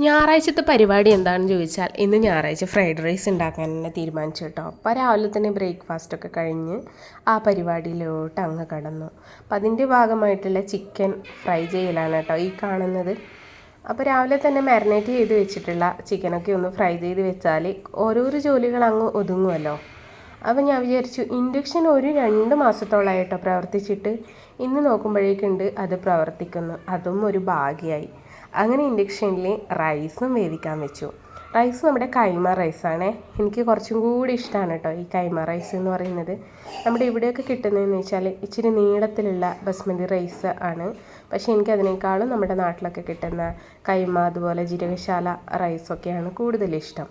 ഞായറാഴ്ചത്തെ പരിപാടി എന്താണെന്ന് ചോദിച്ചാൽ ഇന്ന് ഞായറാഴ്ച ഫ്രൈഡ് റൈസ് ഉണ്ടാക്കാൻ തന്നെ തീരുമാനിച്ചു കേട്ടോ. അപ്പോൾ രാവിലെ തന്നെ ബ്രേക്ക്ഫാസ്റ്റൊക്കെ കഴിഞ്ഞ് ആ പരിപാടിയിലോട്ട് അങ്ങ് കടന്നു. അപ്പം അതിൻ്റെ ഭാഗമായിട്ടുള്ള ചിക്കൻ ഫ്രൈ ചെയ്യലാണ് കേട്ടോ ഈ കാണുന്നത്. അപ്പോൾ രാവിലെ തന്നെ മാരിനേറ്റ് ചെയ്ത് വെച്ചിട്ടുള്ള ചിക്കനൊക്കെ ഒന്ന് ഫ്രൈ ചെയ്ത് വെച്ചാൽ ഓരോരോ ജോലികൾ അങ്ങ് ഒതുങ്ങുമല്ലോ. അപ്പോൾ ഞാൻ വിചാരിച്ചു ഇൻഡക്ഷൻ ഒരു 2 മാസത്തോളമായിട്ടോ പ്രവർത്തിച്ചിട്ട് ഇന്ന് നോക്കുമ്പോഴേക്കുണ്ട് അത് പ്രവർത്തിക്കുന്നു. അതും ഒരു ഭാഗ്യമായി. അങ്ങനെ ഇൻഡക്ഷനിൽ റൈസും വേവിക്കാൻ വെച്ചു. റൈസ് നമ്മുടെ കൈമ റൈസാണ്. എനിക്ക് കുറച്ചും കൂടി ഇഷ്ടമാണ് കേട്ടോ ഈ കൈമ റൈസ് എന്ന് പറയുന്നത്. നമ്മുടെ ഇവിടെയൊക്കെ കിട്ടുന്നതെന്ന് വെച്ചാൽ ഇച്ചിരി നീളത്തിലുള്ള ബസ്മതി റൈസ് ആണ്. പക്ഷേ എനിക്കതിനേക്കാളും നമ്മുടെ നാട്ടിലൊക്കെ കിട്ടുന്ന കൈമ അതുപോലെ ജീരകശാല റൈസൊക്കെയാണ് കൂടുതൽ ഇഷ്ടം.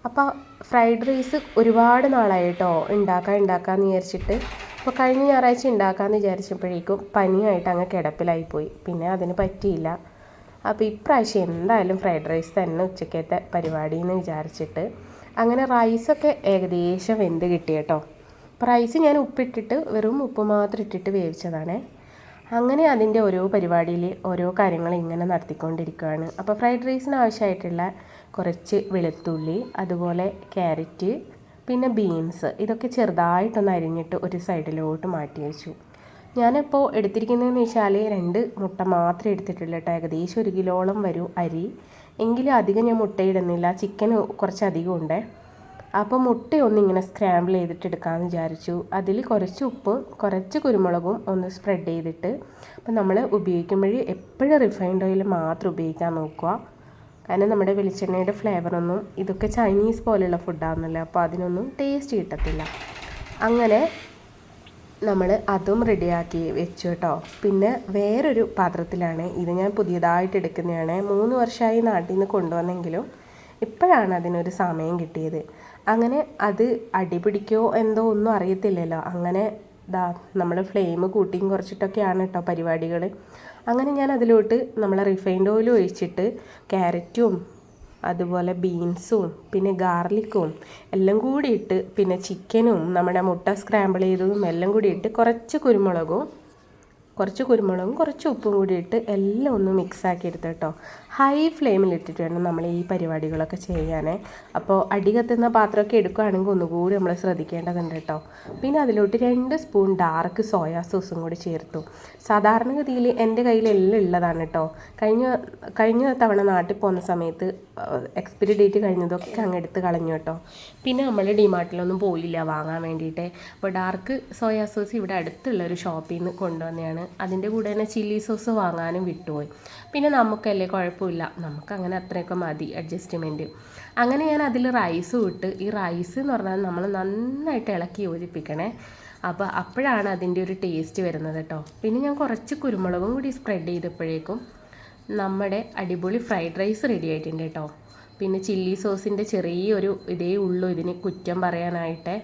അപ്പോൾ ഫ്രൈഡ് റൈസ് ഒരുപാട് നാളായി കേട്ടോ ഉണ്ടാക്കാമെന്ന് വിചാരിച്ചിട്ട്. അപ്പോൾ കഴിഞ്ഞ ഞായറാഴ്ച ഉണ്ടാക്കാമെന്ന് വിചാരിച്ചപ്പോഴേക്കും പനിയായിട്ട് അങ്ങ് കിടപ്പിലായിപ്പോയി. പിന്നെ അതിന് പറ്റിയില്ല. അപ്പോൾ ഇപ്രാവശ്യം എന്തായാലും ഫ്രൈഡ് റൈസ് തന്നെ ഉച്ചക്കത്തെ പരിപാടി എന്ന് വിചാരിച്ചിട്ട് അങ്ങനെ റൈസൊക്കെ ഏകദേശം വെന്ത് കിട്ടി കേട്ടോ. അപ്പോൾ റൈസ് ഞാൻ ഉപ്പിട്ടിട്ട് വെറും ഉപ്പ് മാത്രം ഇട്ടിട്ട് വേവിച്ചതാണേ. അങ്ങനെ അതിൻ്റെ ഓരോ പരിപാടിയിൽ ഓരോ കാര്യങ്ങൾ ഇങ്ങനെ നടത്തിക്കൊണ്ടിരിക്കുകയാണ്. അപ്പോൾ ഫ്രൈഡ് റൈസിന് ആവശ്യമായിട്ടുള്ള കുറച്ച് വെളുത്തുള്ളി, അതുപോലെ ക്യാരറ്റ്, പിന്നെ ബീൻസ് ഇതൊക്കെ ചെറുതായിട്ടൊന്ന് അരിഞ്ഞിട്ട് ഒരു സൈഡിലോട്ട് മാറ്റി വെച്ചു. ഞാനിപ്പോൾ എടുത്തിരിക്കുന്നതെന്ന് വെച്ചാൽ 2 മുട്ട മാത്രമേ എടുത്തിട്ടുള്ളൂ കേട്ടോ. ഏകദേശം 1 കിലോളം വരും അരി. എങ്കിലും അധികം ഞാൻ മുട്ടയിടുന്നില്ല, ചിക്കൻ കുറച്ചധികം ഉണ്ട്. അപ്പോൾ മുട്ടയൊന്ന് ഇങ്ങനെ സ്ക്രാമ്പിൾ ചെയ്തിട്ട് എടുക്കാമെന്ന് വിചാരിച്ചു. അതിൽ കുറച്ച് ഉപ്പും കുറച്ച് കുരുമുളകും ഒന്ന് സ്പ്രെഡ് ചെയ്തിട്ട്, അപ്പോൾ നമ്മൾ ഉപയോഗിക്കുമ്പോൾ എപ്പോഴും റിഫൈൻഡ് ഓയിൽ മാത്രം ഉപയോഗിക്കാൻ നോക്കുക. കാരണം നമ്മുടെ വെളിച്ചെണ്ണയുടെ ഫ്ലേവറൊന്നും ഇതൊക്കെ ചൈനീസ് പോലെയുള്ള ഫുഡാണെന്നല്ലോ, അപ്പോൾ അതിനൊന്നും ടേസ്റ്റ് കിട്ടത്തില്ല. അങ്ങനെ നമ്മൾ അതും റെഡിയാക്കി വെച്ചു കേട്ടോ. പിന്നെ വേറൊരു പാത്രത്തിലാണ് ഇത്, ഞാൻ പുതിയതായിട്ട് എടുക്കുന്നതാണ്. 3 വർഷമായി നാട്ടിൽ നിന്ന് കൊണ്ടുവന്നെങ്കിലും ഇപ്പോഴാണ് അതിനൊരു സമയം കിട്ടിയത്. അങ്ങനെ അത് അടിപിടിക്കോ എന്തോ ഒന്നും അറിയത്തില്ലല്ലോ. അങ്ങനെ നമ്മൾ ഫ്ലെയിം കൂട്ടിയും കുറച്ചിട്ടൊക്കെയാണ് കേട്ടോ പരിപാടികൾ. അങ്ങനെ ഞാൻ അതിലോട്ട് നമ്മൾ റിഫൈൻഡ് ഓയിൽ ഒഴിച്ചിട്ട് ക്യാരറ്റും അതുപോലെ ബീൻസും പിന്നെ ഗാർലിക്കും എല്ലാം കൂടി ഇട്ട്, പിന്നെ ചിക്കനും നമ്മുടെ മുട്ട സ്ക്രാമ്പിൾ ചെയ്തതും എല്ലാം കൂടി ഇട്ട് കുറച്ച് കുരുമുളകും കുറച്ച് ഉപ്പും കൂടി ഇട്ട് എല്ലാം ഒന്ന് മിക്സാക്കി എടുത്ത് കേട്ടോ. ഹൈ ഫ്ലെയിമിലിട്ടിട്ട് വേണം നമ്മൾ ഈ പരിപാടികളൊക്കെ ചെയ്യാനേ. അപ്പോൾ അടി കത്തുന്ന പാത്രമൊക്കെ എടുക്കുകയാണെങ്കിൽ ഒന്നുകൂടി നമ്മൾ ശ്രദ്ധിക്കേണ്ടതുണ്ട് കേട്ടോ. പിന്നെ അതിലോട്ട് 2 സ്പൂൺ ഡാർക്ക് സോയാ സോസും കൂടി ചേർത്തു. സാധാരണഗതിയിൽ എൻ്റെ കയ്യിൽ എല്ലാം ഉള്ളതാണ് കേട്ടോ. കഴിഞ്ഞ തവണ നാട്ടിൽ പോകുന്ന സമയത്ത് എക്സ്പയറി ഡേറ്റ് കഴിഞ്ഞതൊക്കെ അങ്ങ് എടുത്ത് കളഞ്ഞു കേട്ടോ. പിന്നെ നമ്മൾ ഡിമാർട്ടിലൊന്നും പോയില്ല വാങ്ങാൻ വേണ്ടിയിട്ട്. അപ്പോൾ ഡാർക്ക് സോയാ സോസ് ഇവിടെ അടുത്തുള്ള ഒരു ഷോപ്പിൽ നിന്ന് കൊണ്ടുവന്നതാണ്. അതിൻ്റെ കൂടെ തന്നെ ചില്ലി സോസ് വാങ്ങാനും വിട്ടുപോയി. പിന്നെ നമുക്കല്ലേ കുഴപ്പമില്ല, നമുക്കങ്ങനെ അത്രയൊക്കെ മതി അഡ്ജസ്റ്റ്മെൻറ്റ്. അങ്ങനെ ഞാൻ അതിൽ റൈസ് ഇട്ട്, ഈ റൈസ് എന്ന് പറഞ്ഞാൽ നമ്മൾ നന്നായിട്ട് ഇളക്കി യോജിപ്പിക്കണേ. അപ്പോൾ അപ്പോഴാണ് അതിൻ്റെ ഒരു ടേസ്റ്റ് വരുന്നത് കേട്ടോ. പിന്നെ ഞാൻ കുറച്ച് കുരുമുളകും കൂടി സ്പ്രെഡ് ചെയ്തപ്പോഴേക്കും നമ്മുടെ അടിപൊളി ഫ്രൈഡ് റൈസ് റെഡി ആയിട്ടുണ്ട് കേട്ടോ. പിന്നെ ചില്ലി സോസിൻ്റെ ചെറിയൊരു ഇതേ ഉള്ളൂ ഇതിന് കുറ്റം പറയാനായിട്ട്.